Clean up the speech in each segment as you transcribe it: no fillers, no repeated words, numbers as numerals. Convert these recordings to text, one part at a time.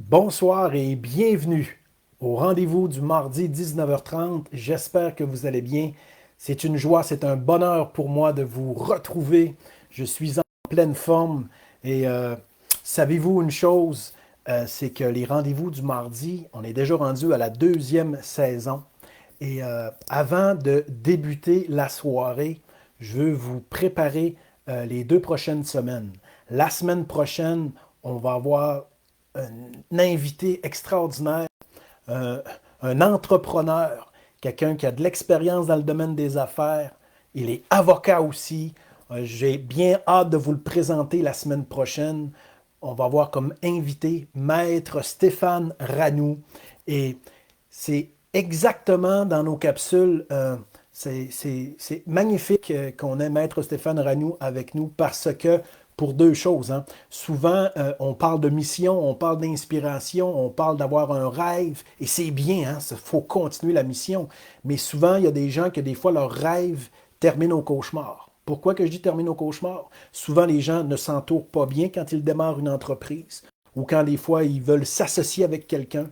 Bonsoir et bienvenue au rendez-vous du mardi 19h30. J'espère que vous allez bien. C'est une joie, c'est un bonheur pour moi de vous retrouver. Je suis en pleine forme et savez-vous une chose, c'est que les rendez-vous du mardi, on est déjà rendu à la deuxième saison. Et avant de débuter la soirée, je veux vous préparer les 2 prochaines semaines. La semaine prochaine, on va avoir un invité extraordinaire, un, un entrepreneur, quelqu'un qui a de l'expérience dans le domaine des affaires. Il est avocat aussi. J'ai bien hâte de vous le présenter la semaine prochaine. On va avoir comme invité Maître Stéphane Ranoux. Et c'est exactement dans nos capsules. C'est magnifique qu'on ait Maître Stéphane Ranoux avec nous parce que, pour deux choses, hein. Souvent, on parle de mission, on parle d'inspiration, on parle d'avoir un rêve, et c'est bien, hein, il faut continuer la mission. Mais souvent, il y a des gens que des fois, leur rêve termine au cauchemar. Pourquoi que je dis termine au cauchemar? Souvent, les gens ne s'entourent pas bien quand ils démarrent une entreprise ou quand des fois ils veulent s'associer avec quelqu'un.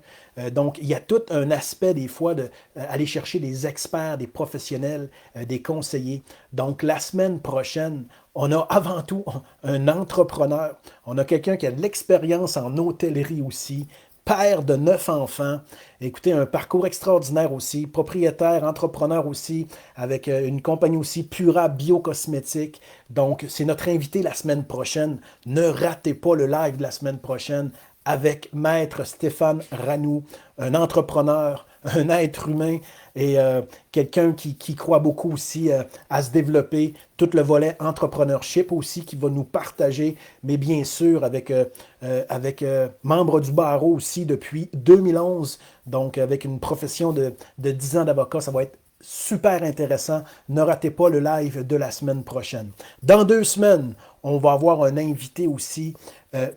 Donc, il y a tout un aspect des fois d'aller chercher des experts, des professionnels, des conseillers. Donc, la semaine prochaine, on a avant tout un entrepreneur. On a quelqu'un qui a de l'expérience en hôtellerie aussi, père de 9 enfants. Écoutez, un parcours extraordinaire aussi, propriétaire, entrepreneur aussi, avec une compagnie aussi, Pura Biocosmétique. Donc, c'est notre invité la semaine prochaine. Ne ratez pas le live de la semaine prochaine avec Maître Stéphane Ranoux, un entrepreneur, un être humain et quelqu'un qui croit beaucoup aussi à se développer, tout le volet entrepreneurship aussi qui va nous partager, mais bien sûr avec membre du barreau aussi depuis 2011, donc avec une profession de 10 ans d'avocat, ça va être super intéressant. Ne ratez pas le live de la semaine prochaine. Dans 2 semaines, on va avoir un invité aussi,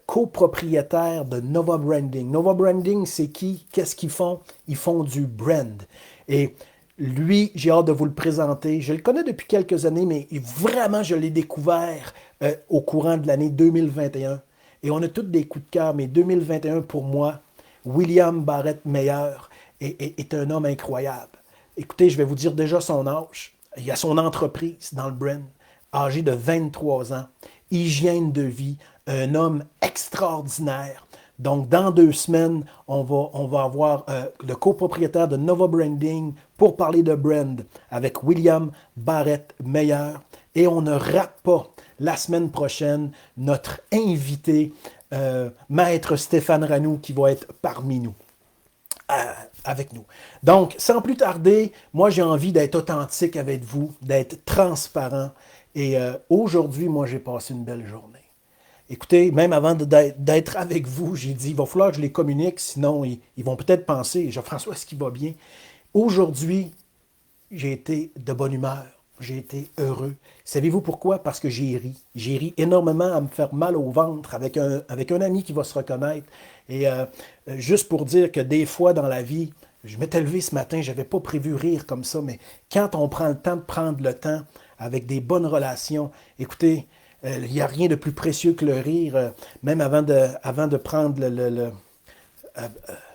copropriétaire de Nova Branding. Nova Branding, c'est qui? Qu'est-ce qu'ils font? Ils font du brand. Et lui, j'ai hâte de vous le présenter. Je le connais depuis quelques années, mais vraiment, je l'ai découvert au courant de l'année 2021. Et on a tous des coups de cœur, mais 2021, pour moi, William Barrett Meyer est un homme incroyable. Écoutez, je vais vous dire déjà son âge. Il a son entreprise dans le brand, âgé de 23 ans, hygiène de vie, un homme extraordinaire. Donc, dans 2 semaines, on va avoir le copropriétaire de Nova Branding pour parler de brand avec William Barrett Meyer. Et on ne rate pas la semaine prochaine notre invité, Maître Stéphane Ranoux, qui va être parmi nous avec nous. Donc, sans plus tarder, moi j'ai envie d'être authentique avec vous, d'être transparent. Et aujourd'hui, moi j'ai passé une belle journée. Écoutez, même avant d'être avec vous, j'ai dit, il va falloir que je les communique, sinon ils vont peut-être penser, Jean-François, est-ce qu'il va bien? Aujourd'hui, j'ai été de bonne humeur. J'ai été heureux. Savez-vous pourquoi? Parce que j'ai ri. J'ai ri énormément à me faire mal au ventre avec un ami qui va se reconnaître. Et juste pour dire que des fois dans la vie, je m'étais levé ce matin, je n'avais pas prévu rire comme ça, mais quand on prend le temps de prendre le temps avec des bonnes relations, écoutez, il n'y a rien de plus précieux que le rire, même avant de prendre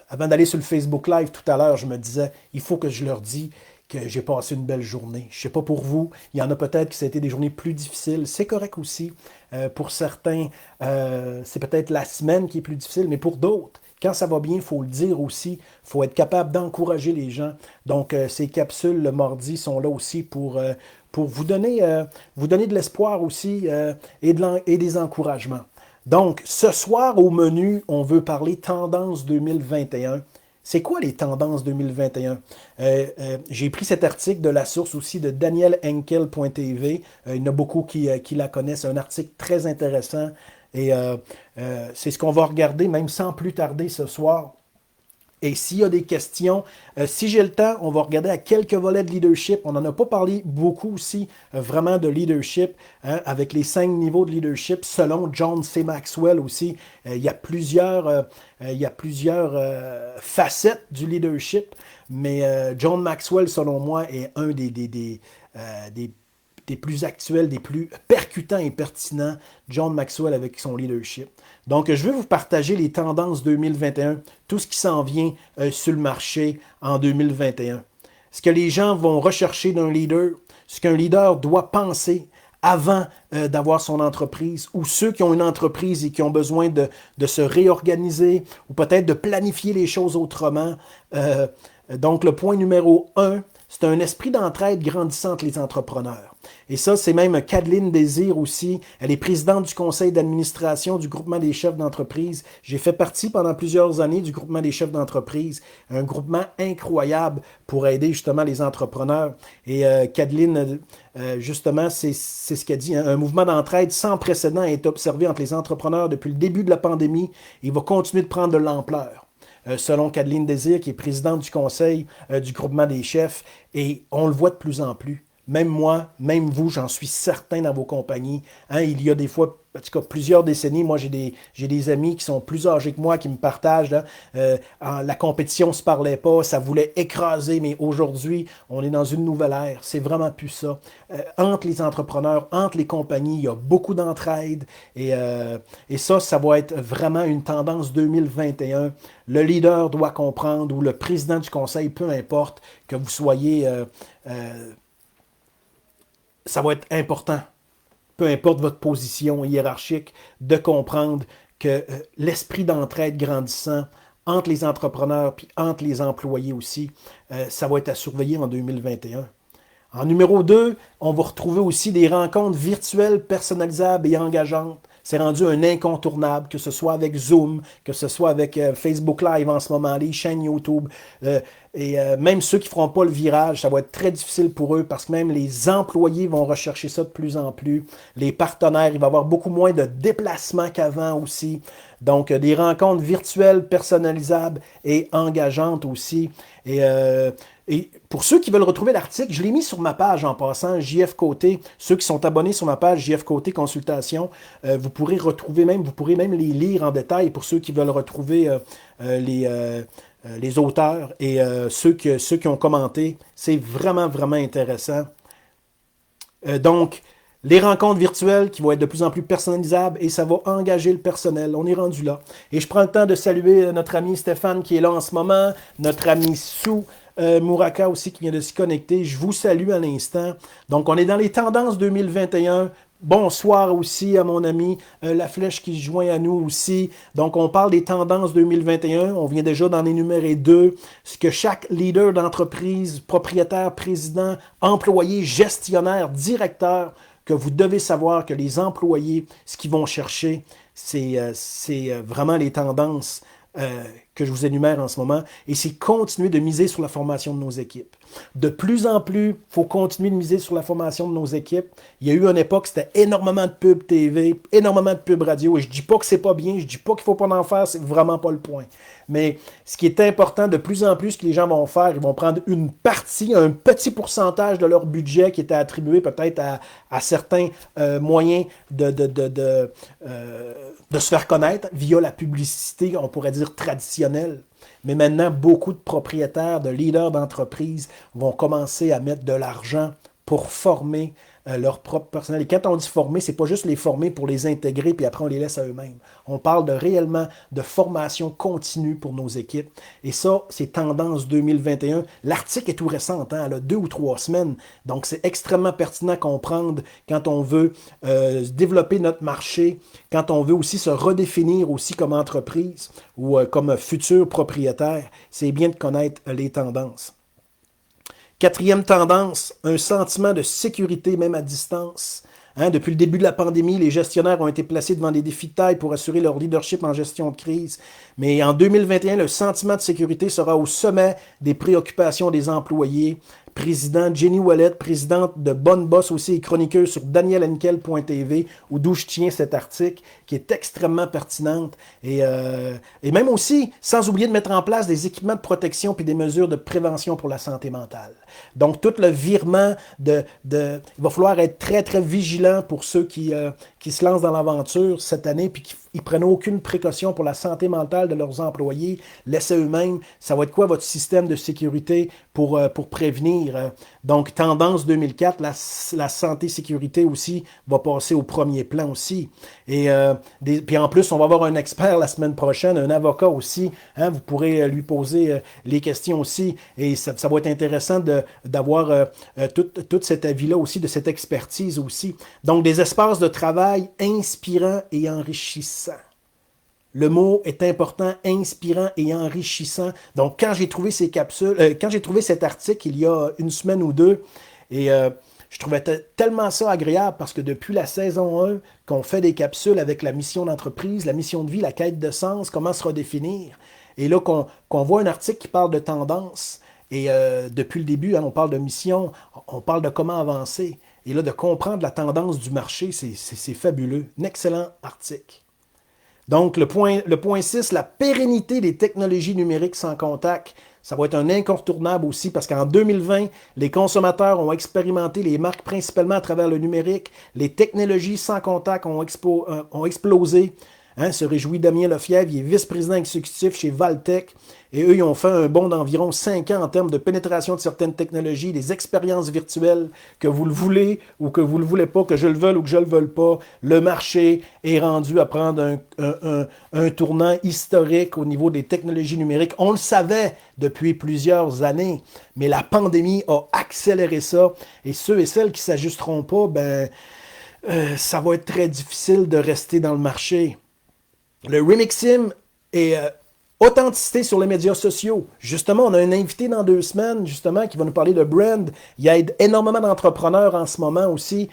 avant d'aller sur le Facebook Live tout à l'heure, je me disais, il faut que je leur dise que j'ai passé une belle journée. Je ne sais pas pour vous, il y en a peut-être qui ça a été des journées plus difficiles. C'est correct aussi. Pour certains, c'est peut-être la semaine qui est plus difficile, mais pour d'autres, quand ça va bien, il faut le dire aussi. Il faut être capable d'encourager les gens. Donc, ces capsules le mardi sont là aussi pour vous donner de l'espoir aussi et des encouragements. Donc, ce soir au menu, on veut parler tendance 2021. C'est quoi les tendances 2021? J'ai pris cet article de la source aussi de danielhenkel.tv. Il y en a beaucoup qui la connaissent. C'est un article très intéressant et c'est ce qu'on va regarder même sans plus tarder ce soir. Et s'il y a des questions, si j'ai le temps, on va regarder à quelques volets de leadership. On n'en a pas parlé beaucoup aussi, vraiment de leadership, hein, avec les 5 niveaux de leadership, selon John C. Maxwell aussi. Il y a plusieurs facettes du leadership, mais John Maxwell, selon moi, est un des des plus actuels, des plus percutants et pertinents, John Maxwell avec son leadership. Donc, je vais vous partager les tendances 2021, tout ce qui s'en vient sur le marché en 2021. Ce que les gens vont rechercher d'un leader, ce qu'un leader doit penser avant d'avoir son entreprise, ou ceux qui ont une entreprise et qui ont besoin de se réorganiser, ou peut-être de planifier les choses autrement. Donc, le point numéro 1, c'est un esprit d'entraide grandissant entre les entrepreneurs. Et ça, c'est même Kadeline Désir aussi. Elle est présidente du conseil d'administration du groupement des chefs d'entreprise. J'ai fait partie pendant plusieurs années du groupement des chefs d'entreprise. Un groupement incroyable pour aider justement les entrepreneurs. Et Kadeline, justement, c'est ce qu'elle dit. Hein, un mouvement d'entraide sans précédent a été observé entre les entrepreneurs depuis le début de la pandémie. Il va continuer de prendre de l'ampleur. Selon Kadeline Désir, qui est présidente du conseil du groupement des chefs, et on le voit de plus en plus. Même moi, même vous, j'en suis certain dans vos compagnies. Hein, il y a des fois, en tout cas plusieurs décennies, moi j'ai des amis qui sont plus âgés que moi, qui me partagent. Là, la compétition ne se parlait pas, ça voulait écraser, mais aujourd'hui, on est dans une nouvelle ère. C'est vraiment plus ça. Entre les entrepreneurs, entre les compagnies, il y a beaucoup d'entraide. Et ça va être vraiment une tendance 2021. Le leader doit comprendre, ou le président du conseil, peu importe, que vous soyez... ça va être important, peu importe votre position hiérarchique, de comprendre que l'esprit d'entraide grandissant entre les entrepreneurs puis entre les employés aussi, ça va être à surveiller en 2021. En numéro 2, on va retrouver aussi des rencontres virtuelles personnalisables et engageantes. C'est rendu un incontournable, que ce soit avec Zoom, que ce soit avec Facebook Live en ce moment, les chaînes YouTube. Même ceux qui ne feront pas le virage, ça va être très difficile pour eux parce que même les employés vont rechercher ça de plus en plus. Les partenaires, il va y avoir beaucoup moins de déplacements qu'avant aussi. Donc, des rencontres virtuelles, personnalisables et engageantes aussi. Et pour ceux qui veulent retrouver l'article, je l'ai mis sur ma page en passant, JF Côté. Ceux qui sont abonnés sur ma page JF Côté Consultation, vous pourrez même les lire en détail pour ceux qui veulent retrouver les auteurs et ceux qui ont commenté. C'est vraiment, vraiment intéressant. Donc, les rencontres virtuelles qui vont être de plus en plus personnalisables et ça va engager le personnel. On est rendu là. Et je prends le temps de saluer notre ami Stéphane qui est là en ce moment, notre ami Sou Mouraka aussi qui vient de se connecter. Je vous salue à l'instant. Donc, on est dans les tendances 2021. Bonsoir aussi à mon ami La Flèche qui se joint à nous aussi. Donc, on parle des tendances 2021. On vient déjà d'en énumérer 2. Ce que chaque leader d'entreprise, propriétaire, président, employé, gestionnaire, directeur, que vous devez savoir que les employés, ce qu'ils vont chercher, c'est vraiment les tendances que je vous énumère en ce moment, et c'est continuer de miser sur la formation de nos équipes. De plus en plus, il faut continuer de miser sur la formation de nos équipes. Il y a eu une époque, c'était énormément de pubs TV, énormément de pubs radio, et je ne dis pas que c'est pas bien, je ne dis pas qu'il ne faut pas en faire, c'est vraiment pas le point. Mais ce qui est important, de plus en plus, ce que les gens vont faire, ils vont prendre une partie, un petit pourcentage de leur budget qui était attribué peut-être à certains moyens de se faire connaître via la publicité, on pourrait dire traditionnelle. Mais maintenant, beaucoup de propriétaires, de leaders d'entreprise vont commencer à mettre de l'argent pour former leur propre personnel. Et quand on dit former, c'est pas juste les former pour les intégrer puis après on les laisse à eux-mêmes. On parle réellement de formation continue pour nos équipes. Et ça, c'est tendance 2021. L'article est tout récent, hein, elle a 2 ou 3 semaines. Donc, c'est extrêmement pertinent à comprendre quand on veut développer notre marché, quand on veut aussi se redéfinir aussi comme entreprise ou comme futur propriétaire. C'est bien de connaître les tendances. 4e tendance, un sentiment de sécurité même à distance. Hein, depuis le début de la pandémie, les gestionnaires ont été placés devant des défis de taille pour assurer leur leadership en gestion de crise. Mais en 2021, le sentiment de sécurité sera au sommet des préoccupations des employés. Président Jenny Ouellet, présidente de Bonne Boss aussi et chroniqueuse sur danielhenkel.tv, d'où je tiens cet article, qui qui est extrêmement pertinente. Et même aussi, sans oublier de mettre en place des équipements de protection puis des mesures de prévention pour la santé mentale. Donc, tout le virement il va falloir être très, très vigilant pour ceux qui se lancent dans l'aventure cette année puis qui ne prennent aucune précaution pour la santé mentale de leurs employés. Laissez eux-mêmes. Ça va être quoi votre système de sécurité pour prévenir? Donc, tendance 2004, la santé-sécurité aussi va passer au premier plan aussi. Puis en plus, on va avoir un expert la semaine prochaine, un avocat aussi. Hein, vous pourrez lui poser les questions aussi. Et ça va être intéressant d'avoir tout cet avis-là aussi, de cette expertise aussi. Donc, des espaces de travail inspirants et enrichissants. Le mot est important, inspirant et enrichissant. Donc, quand j'ai trouvé ces capsules, quand j'ai trouvé cet article il y a une semaine ou deux, je trouvais tellement ça agréable parce que depuis la saison 1, qu'on fait des capsules avec la mission d'entreprise, la mission de vie, la quête de sens, comment se redéfinir. Et là, qu'on voit un article qui parle de tendance. Et depuis le début, hein, on parle de mission, on parle de comment avancer. Et là, de comprendre la tendance du marché, c'est fabuleux. Un excellent article. Donc, le point 6, la pérennité des technologies numériques sans contact. Ça va être un incontournable aussi parce qu'en 2020, les consommateurs ont expérimenté les marques principalement à travers le numérique. Les technologies sans contact ont explosé. Hein, se réjouit Damien Lefebvre, il est vice-président exécutif chez Valtech. Et eux, ils ont fait un bond d'environ 5 ans en termes de pénétration de certaines technologies, des expériences virtuelles, que vous le voulez ou que vous ne le voulez pas, que je le veuille ou que je ne le veuille pas. Le marché est rendu à prendre un tournant historique au niveau des technologies numériques. On le savait depuis plusieurs années, mais la pandémie a accéléré ça. Et ceux et celles qui ne s'ajusteront pas, ça va être très difficile de rester dans le marché. Le remixing et authenticité sur les médias sociaux. Justement, on a un invité dans 2 semaines, justement, qui va nous parler de brand. Il aide énormément d'entrepreneurs en ce moment aussi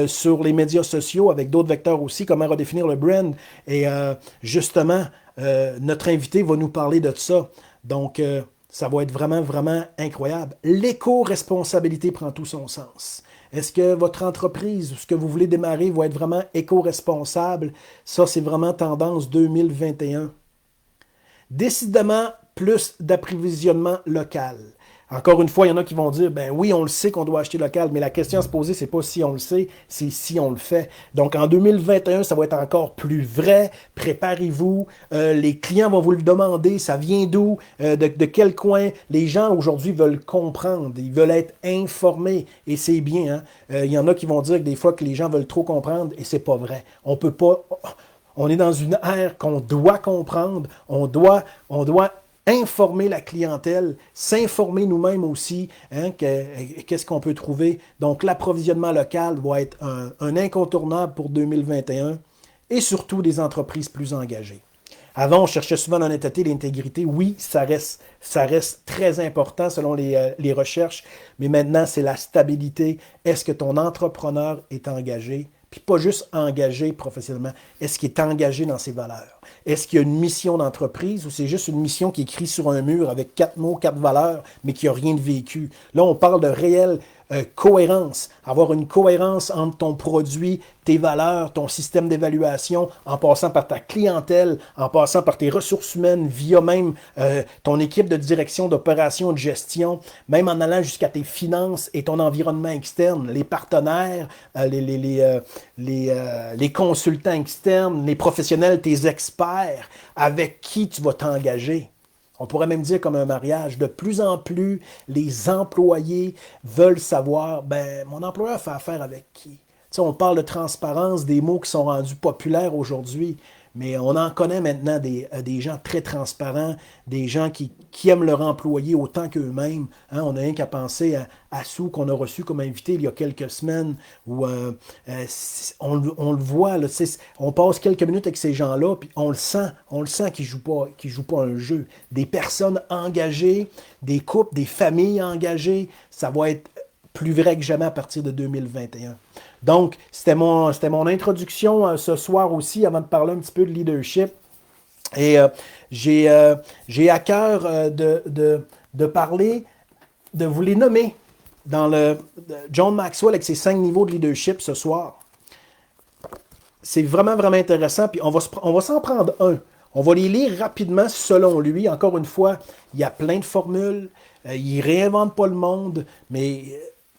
sur les médias sociaux, avec d'autres vecteurs aussi, comment redéfinir le brand. Et justement, notre invité va nous parler de ça. Donc, ça va être vraiment, vraiment incroyable. L'éco-responsabilité prend tout son sens. Est-ce que votre entreprise ou ce que vous voulez démarrer va être vraiment éco-responsable? Ça, c'est vraiment tendance 2021. Décidément, plus d'approvisionnement local. Encore une fois, il y en a qui vont dire, ben oui, on le sait qu'on doit acheter local, mais la question à se poser, c'est pas si on le sait, c'est si on le fait. Donc, en 2021, ça va être encore plus vrai. Préparez-vous. Les clients vont vous le demander. Ça vient d'où? De quel coin? Les gens, aujourd'hui, veulent comprendre. Ils veulent être informés. Et c'est bien. Hein? Il y en a qui vont dire que des fois que les gens veulent trop comprendre, et c'est pas vrai. On peut pas... On est dans une ère qu'on doit comprendre. On doit informer la clientèle, s'informer nous-mêmes aussi, hein, qu'est-ce qu'on peut trouver. Donc, l'approvisionnement local va être un incontournable pour 2021 et surtout des entreprises plus engagées. Avant, on cherchait souvent l'honnêteté, l'intégrité. Oui, ça reste très important selon les recherches, mais maintenant, c'est la stabilité. Est-ce que ton entrepreneur est engagé? Puis pas juste engagé professionnellement. Est-ce qu'il est engagé dans ses valeurs? Est-ce qu'il y a une mission d'entreprise ou c'est juste une mission qui est écrite sur un mur avec 4 mots, 4 valeurs, mais qui n'a rien de vécu? Là, on parle de réelle cohérence. Avoir une cohérence entre ton produit, tes valeurs, ton système d'évaluation, en passant par ta clientèle, en passant par tes ressources humaines, via même ton équipe de direction, d'opération, de gestion, même en allant jusqu'à tes finances et ton environnement externe, les partenaires, les consultants externes, les professionnels, tes experts, avec qui tu vas t'engager. On pourrait même dire comme un mariage, de plus en plus, les employés veulent savoir, ben, mon employeur fait affaire avec qui? Tu sais, on parle de transparence, des mots qui sont rendus populaires aujourd'hui, mais on en connaît maintenant des gens très transparents, des gens qui aiment leur employé autant qu'eux-mêmes. Hein, on n'a rien qu'à penser à Sou qu'on a reçu comme invité il y a quelques semaines, où on le voit, là, on passe quelques minutes avec ces gens-là, puis on le sent qu'ils ne jouent pas un jeu. Des personnes engagées, des couples, des familles engagées, ça va être plus vrai que jamais à partir de 2021. Donc, c'était mon introduction ce soir aussi, avant de parler un petit peu de leadership. Et j'ai à cœur de parler, de vous les nommer dans John Maxwell avec ses 5 niveaux de leadership ce soir. c'est vraiment, vraiment intéressant. Puis on va s'en prendre un. On va les lire rapidement selon lui. Encore une fois, il y a plein de formules. Il ne réinvente pas le monde, mais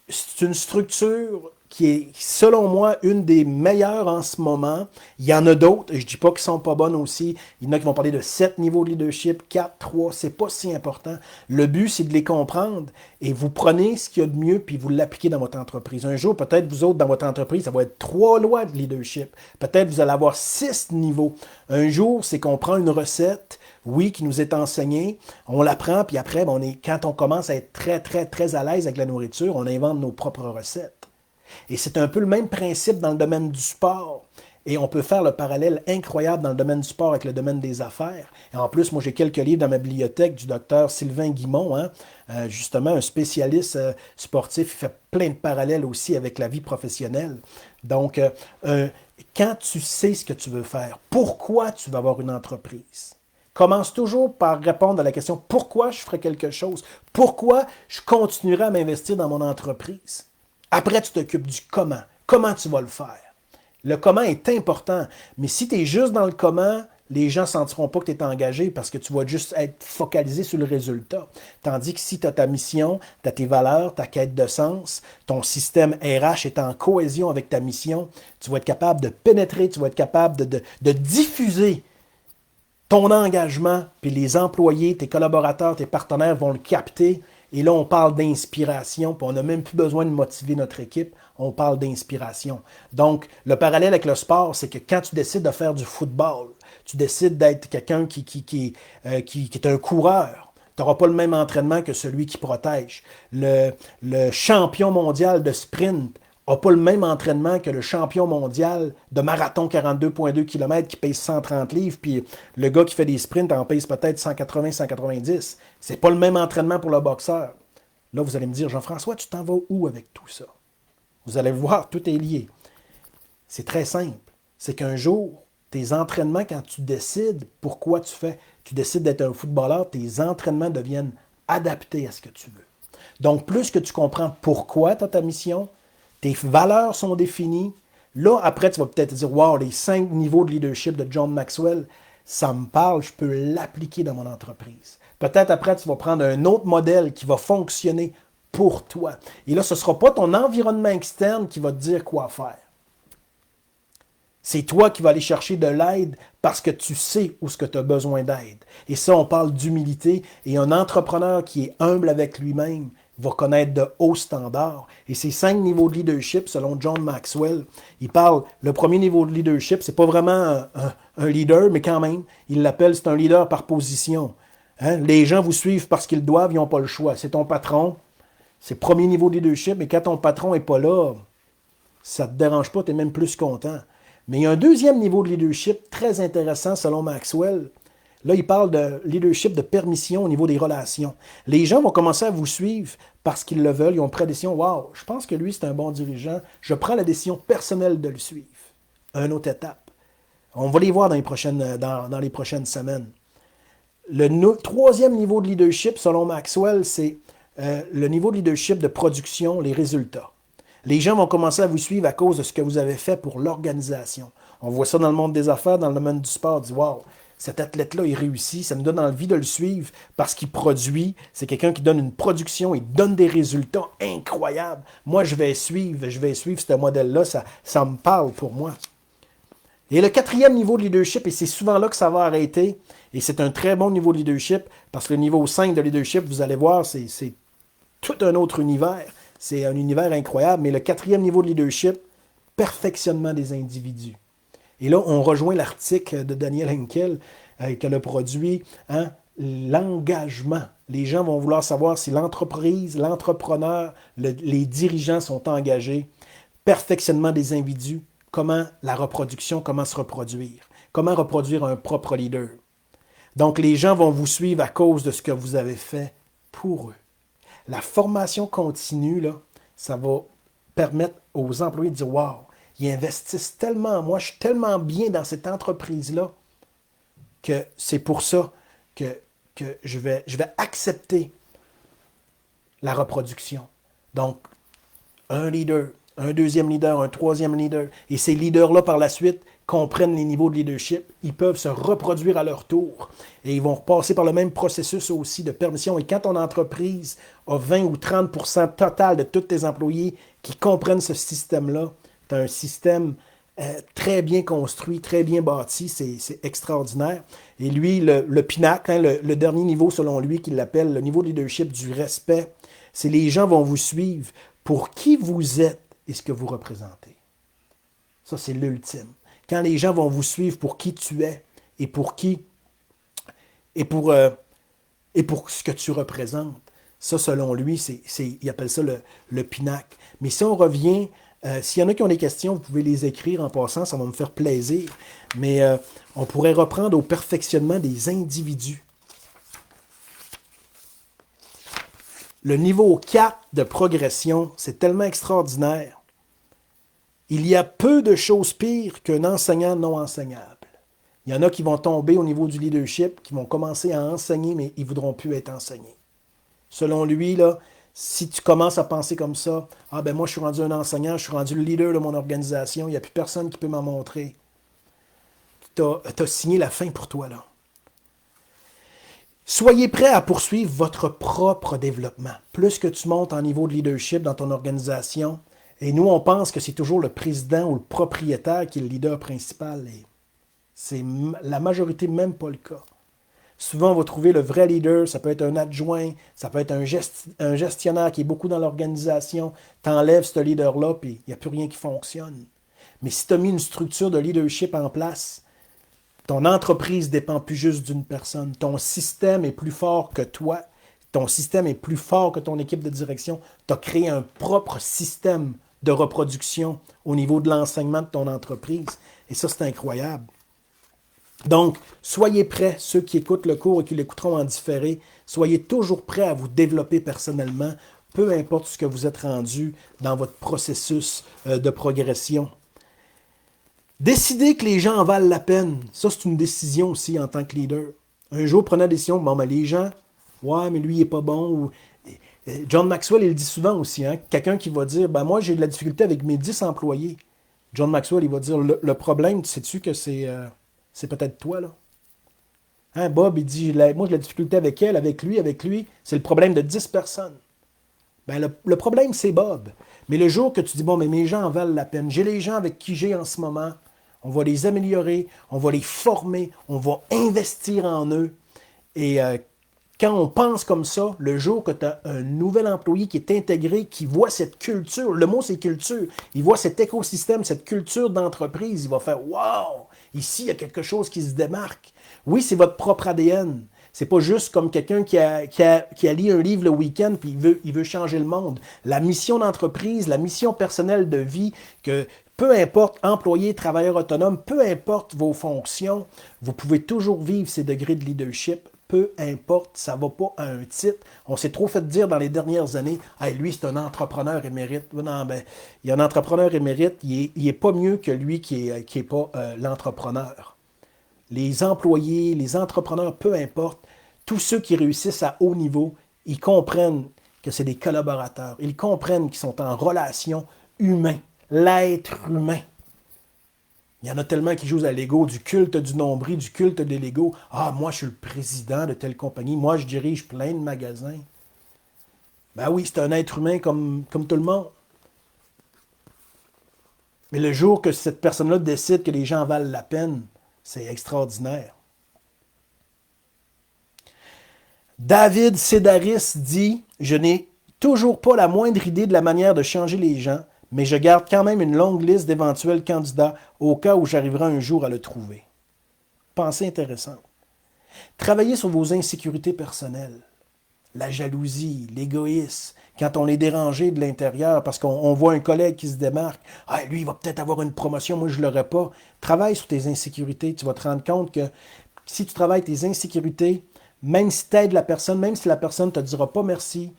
c'est une structure qui est, selon moi, une des meilleures en ce moment. Il y en a d'autres, je ne dis pas qu'elles ne sont pas bonnes aussi. Il y en a qui vont parler de 7 niveaux de leadership, 4, 3, c'est pas si important. Le but, c'est de les comprendre et vous prenez ce qu'il y a de mieux puis vous l'appliquez dans votre entreprise. Un jour, peut-être vous autres, dans votre entreprise, ça va être 3 lois de leadership. Peut-être vous allez avoir 6 niveaux. Un jour, c'est qu'on prend une recette, oui, qui nous est enseignée, on l'apprend, puis après, quand on commence à être très, très, très à l'aise avec la nourriture, on invente nos propres recettes. Et c'est un peu le même principe dans le domaine du sport. Et on peut faire le parallèle incroyable dans le domaine du sport avec le domaine des affaires. Et en plus, moi, j'ai quelques livres dans ma bibliothèque du docteur Sylvain Guimont, justement un spécialiste sportif. Il fait plein de parallèles aussi avec la vie professionnelle. Donc, quand tu sais ce que tu veux faire, pourquoi tu veux avoir une entreprise, commence toujours par répondre à la question pourquoi je ferai quelque chose, pourquoi je continuerai à m'investir dans mon entreprise. Après, tu t'occupes du comment. Comment tu vas le faire? Le comment est important, mais si tu es juste dans le comment, les gens ne sentiront pas que tu es engagé parce que tu vas juste être focalisé sur le résultat. Tandis que si tu as ta mission, tu as tes valeurs, ta quête de sens, ton système RH est en cohésion avec ta mission, tu vas être capable de pénétrer, tu vas être capable de diffuser ton engagement, puis les employés, tes collaborateurs, tes partenaires vont le capter. Et là, on parle d'inspiration, puis on n'a même plus besoin de motiver notre équipe, on parle d'inspiration. Donc, le parallèle avec le sport, c'est que quand tu décides de faire du football, tu décides d'être quelqu'un qui est un coureur, tu n'auras pas le même entraînement que celui qui protège. Le champion mondial de sprint n'a pas le même entraînement que le champion mondial de marathon 42,2 km qui pèse 130 livres, puis le gars qui fait des sprints en pèse peut-être 180, 190. C'est pas le même entraînement pour le boxeur. Là, vous allez me dire, Jean-François, tu t'en vas où avec tout ça? Vous allez voir, tout est lié. C'est très simple. C'est qu'un jour, tes entraînements, quand tu décides pourquoi tu décides d'être un footballeur, tes entraînements deviennent adaptés à ce que tu veux. Donc, plus que tu comprends pourquoi tu as ta mission, tes valeurs sont définies. Là, après, tu vas peut-être te dire, wow, les 5 niveaux de leadership de John Maxwell, ça me parle, je peux l'appliquer dans mon entreprise. Peut-être après, tu vas prendre un autre modèle qui va fonctionner pour toi. Et là, ce ne sera pas ton environnement externe qui va te dire quoi faire. C'est toi qui vas aller chercher de l'aide parce que tu sais où ce que tu as besoin d'aide. Et ça, on parle d'humilité. Et un entrepreneur qui est humble avec lui-même va connaître de hauts standards. Et ces 5 niveaux de leadership, selon John Maxwell, il parle, le premier niveau de leadership, c'est pas vraiment un leader, mais quand même, il l'appelle, c'est un leader par position. Hein? Les gens vous suivent parce qu'ils doivent, ils n'ont pas le choix. C'est ton patron, c'est le premier niveau de leadership, mais quand ton patron n'est pas là, ça ne te dérange pas, tu es même plus content. Mais il y a un deuxième niveau de leadership très intéressant selon Maxwell. Là, il parle de leadership de permission au niveau des relations. Les gens vont commencer à vous suivre parce qu'ils le veulent. Ils ont pris la décision, wow, je pense que lui, c'est un bon dirigeant. Je prends la décision personnelle de le suivre. Une autre étape. On va les voir dans les prochaines semaines. Troisième niveau de leadership, selon Maxwell, c'est le niveau de leadership de production, les résultats. Les gens vont commencer à vous suivre à cause de ce que vous avez fait pour l'organisation. On voit ça dans le monde des affaires, dans le domaine du sport. On dit, wow, cet athlète-là, il réussit. Ça nous donne envie de le suivre parce qu'il produit. C'est quelqu'un qui donne une production, il donne des résultats incroyables. Moi, je vais suivre ce modèle-là. Ça me parle pour moi. Et le quatrième niveau de leadership, et c'est souvent là que ça va arrêter, et c'est un très bon niveau de leadership, parce que le niveau 5 de leadership, vous allez voir, c'est tout un autre univers. C'est un univers incroyable, mais le quatrième niveau de leadership, perfectionnement des individus. Et là, on rejoint l'article de Daniel Henkel qu'elle a produit, l'engagement. Les gens vont vouloir savoir si l'entreprise, l'entrepreneur, les dirigeants sont engagés. Perfectionnement des individus, comment la reproduction, comment se reproduire. Comment reproduire un propre leader. Donc, les gens vont vous suivre à cause de ce que vous avez fait pour eux. La formation continue, là, ça va permettre aux employés de dire « Wow, ils investissent tellement en moi, je suis tellement bien dans cette entreprise-là que c'est pour ça que je vais accepter la reproduction. » Donc, un leader, un deuxième leader, un troisième leader. Et ces leaders-là, par la suite, comprennent les niveaux de leadership, ils peuvent se reproduire à leur tour. Et ils vont passer par le même processus aussi de permission. Et quand ton entreprise a 20 ou 30% total de tous tes employés qui comprennent ce système-là, tu as un système très bien construit, très bien bâti, c'est extraordinaire. Et lui, le pinacle, hein, le dernier niveau selon lui, qu'il l'appelle le niveau de leadership du respect, c'est les gens vont vous suivre pour qui vous êtes et ce que vous représentez. Ça, c'est l'ultime. Quand les gens vont vous suivre pour qui tu es et pour qui et pour ce que tu représentes, ça, selon lui, il appelle ça le pinacle. Mais si on revient, s'il y en a qui ont des questions, vous pouvez les écrire en passant, ça va me faire plaisir. Mais on pourrait reprendre au perfectionnement des individus. Le niveau 4 de progression, c'est tellement extraordinaire. Il y a peu de choses pires qu'un enseignant non enseignable. Il y en a qui vont tomber au niveau du leadership, qui vont commencer à enseigner, mais ils ne voudront plus être enseignés. Selon lui, là, si tu commences à penser comme ça, « Ah ben moi je suis rendu un enseignant, je suis rendu le leader de mon organisation, il n'y a plus personne qui peut m'en montrer. » Tu as signé la fin pour toi, là. Soyez prêts à poursuivre votre propre développement. Plus que tu montes en niveau de leadership dans ton organisation, et nous, on pense que c'est toujours le président ou le propriétaire qui est le leader principal. Et c'est la majorité même pas le cas. Souvent, on va trouver le vrai leader, ça peut être un adjoint, ça peut être un gestionnaire qui est beaucoup dans l'organisation. Tu enlèves ce leader-là, puis il n'y a plus rien qui fonctionne. Mais si tu as mis une structure de leadership en place, ton entreprise ne dépend plus juste d'une personne. Ton système est plus fort que toi. Ton système est plus fort que ton équipe de direction. Tu as créé un propre système de reproduction au niveau de l'enseignement de ton entreprise. Et ça, c'est incroyable. Donc, soyez prêts, ceux qui écoutent le cours et qui l'écouteront en différé, soyez toujours prêts à vous développer personnellement, peu importe ce que vous êtes rendu dans votre processus de progression. Décidez que les gens en valent la peine. Ça, c'est une décision aussi en tant que leader. Un jour, prenez la décision, bon, ben, les gens, ouais, mais lui, il n'est pas bon. Ou... John Maxwell, il le dit souvent aussi, hein? Quelqu'un qui va dire, ben, moi, j'ai de la difficulté avec mes 10 employés. John Maxwell, il va dire, le problème, sais-tu que c'est peut-être toi, là? Hein, Bob, il dit, moi, j'ai de la difficulté avec elle, avec lui, c'est le problème de 10 personnes. Ben, le problème, c'est Bob. Mais le jour que tu dis, bon, mais mes gens en valent la peine, j'ai les gens avec qui j'ai en ce moment, on va les améliorer, on va les former, on va investir en eux. Et quand on pense comme ça, le jour que tu as un nouvel employé qui est intégré, qui voit cette culture, le mot c'est culture, il voit cet écosystème, cette culture d'entreprise, il va faire « Wow! Ici, il y a quelque chose qui se démarque. » Oui, c'est votre propre ADN. C'est pas juste comme quelqu'un qui a lu un livre le week-end puis il veut changer le monde. La mission d'entreprise, la mission personnelle de vie, que peu importe employé, travailleur autonome, peu importe vos fonctions, vous pouvez toujours vivre ces degrés de leadership. Peu importe, ça ne va pas à un titre. On s'est trop fait dire dans les dernières années, hey, lui, c'est un entrepreneur émérite. Non, ben, il y a un entrepreneur émérite, il est pas mieux que lui qui est pas l'entrepreneur. Les employés, les entrepreneurs, peu importe, tous ceux qui réussissent à haut niveau, ils comprennent que c'est des collaborateurs. Ils comprennent qu'ils sont en relation humaine, l'être humain. Il y en a tellement qui jouent à l'ego, du culte du nombril, du culte de l'ego. Ah, moi, je suis le président de telle compagnie. Moi, je dirige plein de magasins. Ben oui, c'est un être humain comme tout le monde. Mais le jour que cette personne-là décide que les gens valent la peine, c'est extraordinaire. David Sedaris dit « Je n'ai toujours pas la moindre idée de la manière de changer les gens, mais je garde quand même une longue liste d'éventuels candidats au cas où j'arriverai un jour à le trouver. » Pensée intéressante. Travaillez sur vos insécurités personnelles. La jalousie, l'égoïsme, quand on est dérangé de l'intérieur parce qu'on voit un collègue qui se démarque. « Ah, lui, il va peut-être avoir une promotion, moi, je ne l'aurai pas. » Travaille sur tes insécurités. Tu vas te rendre compte que si tu travailles tes insécurités, même si tu aides la personne, même si la personne ne te dira pas merci,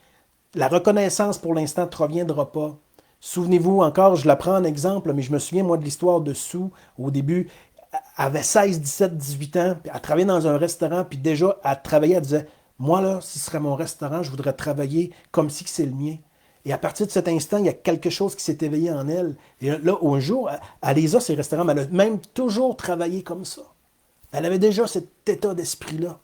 la reconnaissance pour l'instant ne te reviendra pas. Souvenez-vous encore, je la prends en exemple, mais je me souviens, moi, de l'histoire de Sue. Au début, elle avait 16, 17, 18 ans, puis elle travaillait dans un restaurant, puis déjà, elle travaillait, elle disait, moi, là, si ce serait mon restaurant, je voudrais travailler comme si c'est le mien. Et à partir de cet instant, il y a quelque chose qui s'est éveillé en elle. Et là, un jour, elle les a, ces restaurants, mais elle a même toujours travaillé comme ça. Elle avait déjà cet état d'esprit-là.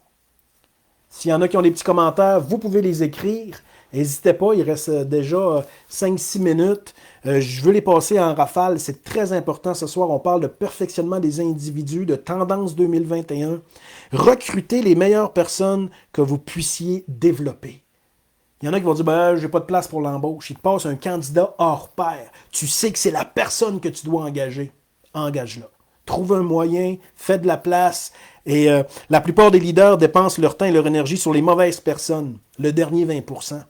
S'il y en a qui ont des petits commentaires, vous pouvez les écrire. N'hésitez pas, il reste déjà 5-6 minutes. Je veux les passer en rafale. C'est très important ce soir. On parle de perfectionnement des individus, de tendance 2021. Recrutez les meilleures personnes que vous puissiez développer. Il y en a qui vont dire, ben, j'ai pas de place pour l'embauche. Il te passe un candidat hors pair. Tu sais que c'est la personne que tu dois engager. Engage-la. Trouve un moyen, fais de la place. Et la plupart des leaders dépensent leur temps et leur énergie sur les mauvaises personnes, le dernier 20%.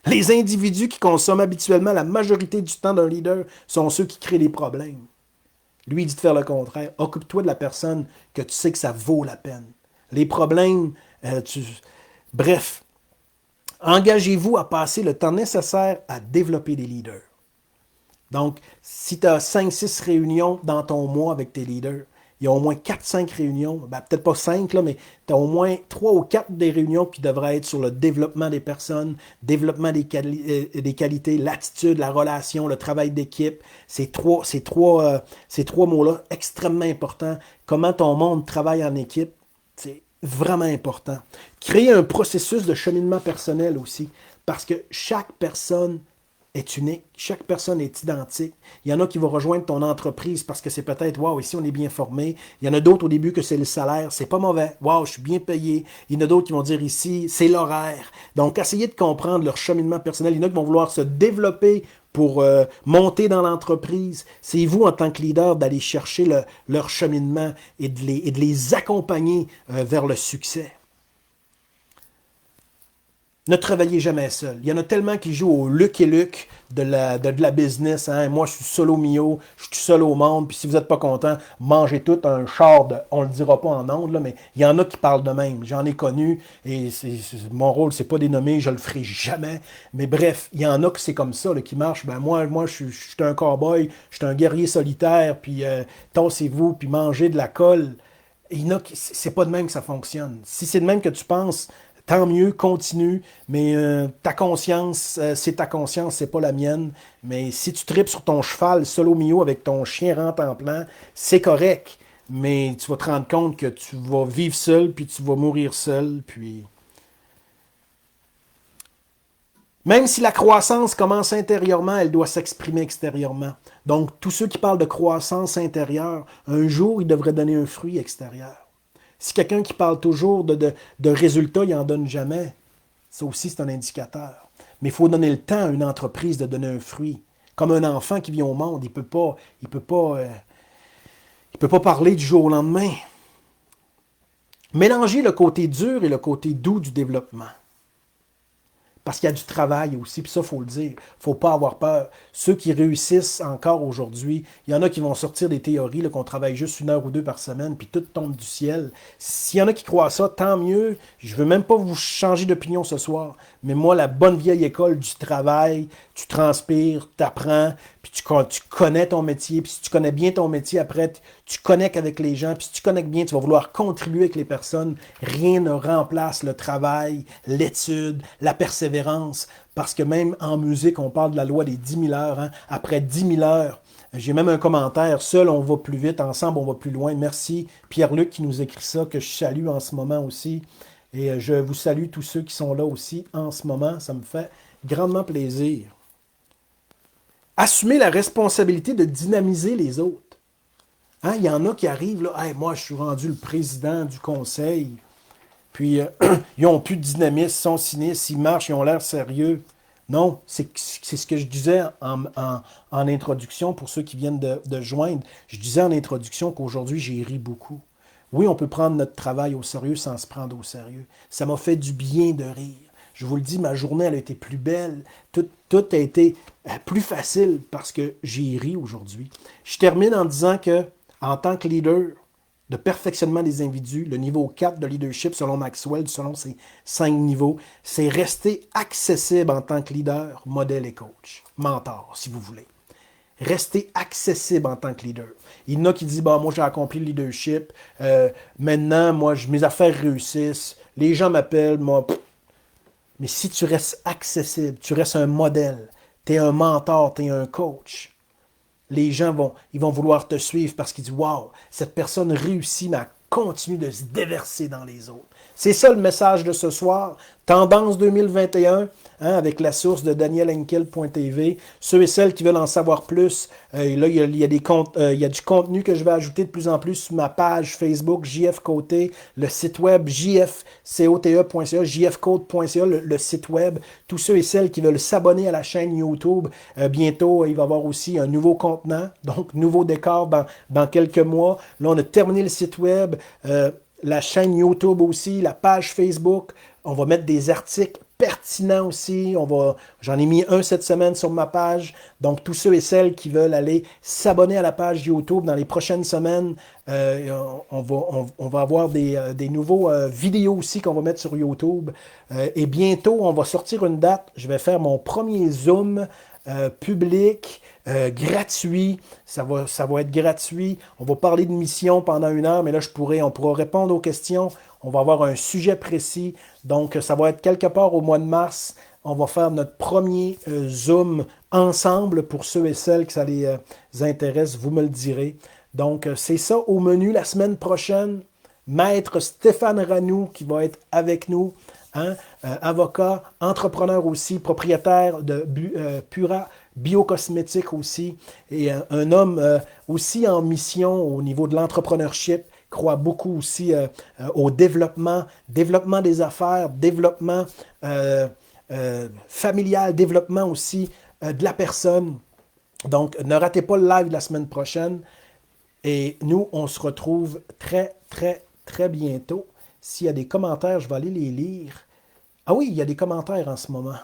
Les individus qui consomment habituellement la majorité du temps d'un leader sont ceux qui créent des problèmes. Lui, il dit de faire le contraire. Occupe-toi de la personne que tu sais que ça vaut la peine. Les problèmes, bref, engagez-vous à passer le temps nécessaire à développer des leaders. Donc, si tu as 5-6 réunions dans ton mois avec tes leaders, il y a au moins 4-5 réunions, ben, peut-être pas 5, là, mais tu as au moins 3 ou 4 des réunions qui devraient être sur le développement des personnes, développement des qualités, l'attitude, la relation, le travail d'équipe. Ces trois mots-là, extrêmement importants. Comment ton monde travaille en équipe, c'est vraiment important. Créer un processus de cheminement personnel aussi, parce que chaque personne est unique, chaque personne est identique. Il y en a qui vont rejoindre ton entreprise parce que c'est peut-être, waouh, ici on est bien formé. Il y en a d'autres au début que c'est le salaire, c'est pas mauvais. Waouh, je suis bien payé. Il y en a d'autres qui vont dire ici, c'est l'horaire. Donc, essayez de comprendre leur cheminement personnel. Il y en a qui vont vouloir se développer pour monter dans l'entreprise. C'est vous, en tant que leader, d'aller chercher leur cheminement et de les accompagner vers le succès. Ne travaillez jamais seul. Il y en a tellement qui jouent au Luc et Luc de la business. Hein? Moi, je suis solo mio, je suis tout seul au monde. Puis si vous n'êtes pas content, mangez tout un char de... On ne le dira pas en ondes, là, mais il y en a qui parlent de même. J'en ai connu et mon rôle, c'est pas dénommé, je le ferai jamais. Mais bref, il y en a que c'est comme ça là, qui marche. Ben moi je suis un cowboy, je suis un guerrier solitaire, puis tassez-vous, puis mangez de la colle. Et il y en a qui... C'est pas de même que ça fonctionne. Si c'est de même que tu penses... Tant mieux, continue, mais ta conscience, c'est ta conscience, c'est pas la mienne. Mais si tu tripes sur ton cheval solo mio avec ton chien rente en plan, c'est correct. Mais tu vas te rendre compte que tu vas vivre seul, puis tu vas mourir seul, puis... Même si la croissance commence intérieurement, elle doit s'exprimer extérieurement. Donc, tous ceux qui parlent de croissance intérieure, un jour, ils devraient donner un fruit extérieur. Si quelqu'un qui parle toujours de résultats, il n'en donne jamais, ça aussi, c'est un indicateur. Mais il faut donner le temps à une entreprise de donner un fruit. Comme un enfant qui vient au monde, il peut pas parler du jour au lendemain. Mélangez le côté dur et le côté doux du développement. Parce qu'il y a du travail aussi, puis ça, il faut le dire. Il ne faut pas avoir peur. Ceux qui réussissent encore aujourd'hui, il y en a qui vont sortir des théories, là, qu'on travaille juste 1 heure ou 2 par semaine, puis tout tombe du ciel. S'il y en a qui croient ça, tant mieux. Je ne veux même pas vous changer d'opinion ce soir. Mais moi, la bonne vieille école du travail, tu transpires, tu apprends, puis tu connais ton métier. Puis si tu connais bien ton métier, après, tu connectes avec les gens. Puis si tu connectes bien, tu vas vouloir contribuer avec les personnes. Rien ne remplace le travail, l'étude, la persévérance. Parce que même en musique, on parle de la loi des 10 000 heures. Hein. Après 10 000 heures, j'ai même un commentaire. Seul, on va plus vite. Ensemble, on va plus loin. Merci Pierre-Luc qui nous écrit ça, que je salue en ce moment aussi. Et je vous salue tous ceux qui sont là aussi en ce moment. Ça me fait grandement plaisir. Assumer la responsabilité de dynamiser les autres. Hein, il y en a qui arrivent, là, hey, moi je suis rendu le président du conseil, puis ils n'ont plus de dynamisme, ils sont cyniques, ils marchent, ils ont l'air sérieux. Non, c'est ce que je disais en introduction pour ceux qui viennent de joindre. Je disais en introduction qu'aujourd'hui j'ai ri beaucoup. Oui, on peut prendre notre travail au sérieux sans se prendre au sérieux. Ça m'a fait du bien de rire. Je vous le dis, ma journée, elle a été plus belle. Tout a été plus facile parce que j'ai ri aujourd'hui. Je termine en disant que, en tant que leader de perfectionnement des individus, le niveau 4 de leadership selon Maxwell, selon ses 5 niveaux, c'est rester accessible en tant que leader, modèle et coach. Mentor, si vous voulez. Rester accessible en tant que leader. Il y en a qui disent, bah, moi j'ai accompli le leadership, maintenant, moi, mes affaires réussissent, les gens m'appellent, moi... Mais si tu restes accessible, tu restes un modèle, Tu es un mentor, tu es un coach. Les gens vont vouloir te suivre parce qu'ils disent waouh, cette personne réussit, mais elle continue de se déverser dans les autres. C'est ça le message de ce soir. Tendance 2021, hein, avec la source de danielhenkel.tv. Ceux et celles qui veulent en savoir plus, là, il y a il y a du contenu que je vais ajouter de plus en plus sur ma page Facebook, JF Côté, le site web jfcote.ca, jfcote.ca, le site web. Tous ceux et celles qui veulent s'abonner à la chaîne YouTube, bientôt, il va y avoir aussi un nouveau contenant, donc nouveau décor dans quelques mois. Là, on a terminé le site web, la chaîne YouTube aussi, la page Facebook. On va mettre des articles pertinents aussi. J'en ai mis un cette semaine sur ma page. Donc, tous ceux et celles qui veulent aller s'abonner à la page YouTube dans les prochaines semaines, on va avoir des nouveaux vidéos aussi qu'on va mettre sur YouTube. Et bientôt, on va sortir une date. Je vais faire mon premier Zoom public, gratuit. Ça va être gratuit. On va parler de mission pendant 1 heure, mais là, on pourra répondre aux questions. On va avoir un sujet précis. Donc, ça va être quelque part au mois de mars. On va faire notre premier Zoom ensemble pour ceux et celles que ça les intéresse. Vous me le direz. Donc, c'est ça au menu la semaine prochaine. Maître Stéphane Ranoux qui va être avec nous. Hein, avocat, entrepreneur aussi, propriétaire de Pura Biocosmétiques aussi, et un homme aussi en mission au niveau de l'entrepreneurship, croit beaucoup aussi au développement des affaires, développement familial, développement aussi de la personne. Donc, ne ratez pas le live de la semaine prochaine. Et nous, on se retrouve très, très, très bientôt. S'il y a des commentaires, je vais aller les lire. Ah oui, il y a des commentaires en ce moment.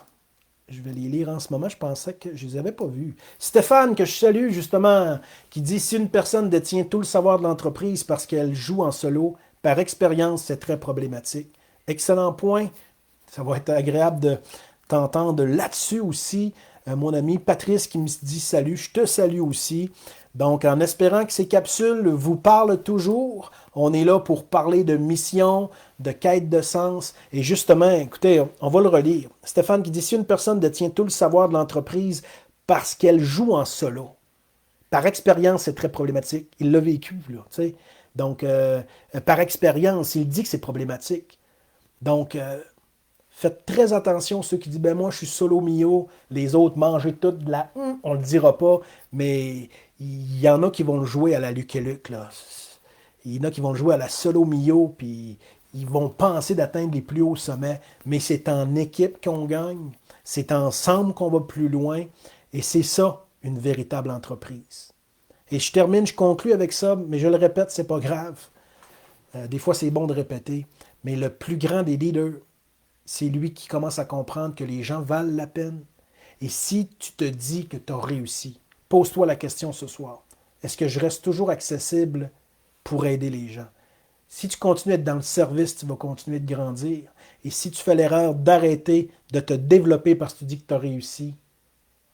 Je vais les lire en ce moment. Je pensais que je ne les avais pas vus. Stéphane, que je salue justement, qui dit « Si une personne détient tout le savoir de l'entreprise parce qu'elle joue en solo, par expérience, c'est très problématique. » Excellent point. Ça va être agréable de t'entendre là-dessus aussi. Mon ami Patrice qui me dit « Salut, je te salue aussi. » Donc, en espérant que ces capsules vous parlent toujours, on est là pour parler de mission, de quête de sens. Et justement, écoutez, on va le relire. Stéphane qui dit « Si une personne détient tout le savoir de l'entreprise parce qu'elle joue en solo, par expérience, c'est très problématique. » Il l'a vécu, là, tu sais. Donc, par expérience, il dit que c'est problématique. Donc, faites très attention ceux qui disent ben moi je suis solo mio, les autres mangez tout de la on le dira pas, mais il y en a qui vont le jouer à la Luke Luke là. Il y en a qui vont le jouer à la solo mio, puis ils vont penser d'atteindre les plus hauts sommets, mais c'est en équipe qu'on gagne, c'est ensemble qu'on va plus loin, et c'est ça une véritable entreprise. Et je conclue avec ça, mais je le répète, c'est pas grave. Des fois c'est bon de répéter, mais le plus grand des leaders, c'est lui qui commence à comprendre que les gens valent la peine. Et si tu te dis que tu as réussi, pose-toi la question ce soir. Est-ce que je reste toujours accessible pour aider les gens? Si tu continues à être dans le service, tu vas continuer de grandir. Et si tu fais l'erreur d'arrêter de te développer parce que tu dis que tu as réussi,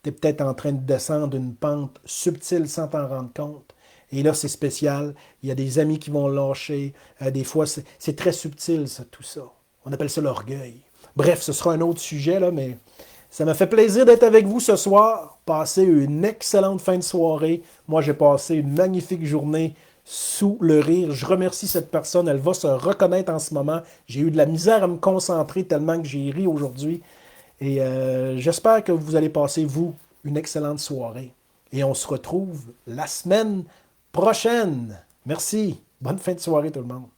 tu es peut-être en train de descendre une pente subtile sans t'en rendre compte. Et là, c'est spécial. Il y a des amis qui vont lâcher. Des fois, c'est très subtil, ça, tout ça. On appelle ça l'orgueil. Bref, ce sera un autre sujet, là, mais ça m'a fait plaisir d'être avec vous ce soir. Passez une excellente fin de soirée. Moi, j'ai passé une magnifique journée sous le rire. Je remercie cette personne. Elle va se reconnaître en ce moment. J'ai eu de la misère à me concentrer tellement que j'ai ri aujourd'hui. Et j'espère que vous allez passer, vous, une excellente soirée. Et on se retrouve la semaine prochaine. Merci. Bonne fin de soirée tout le monde.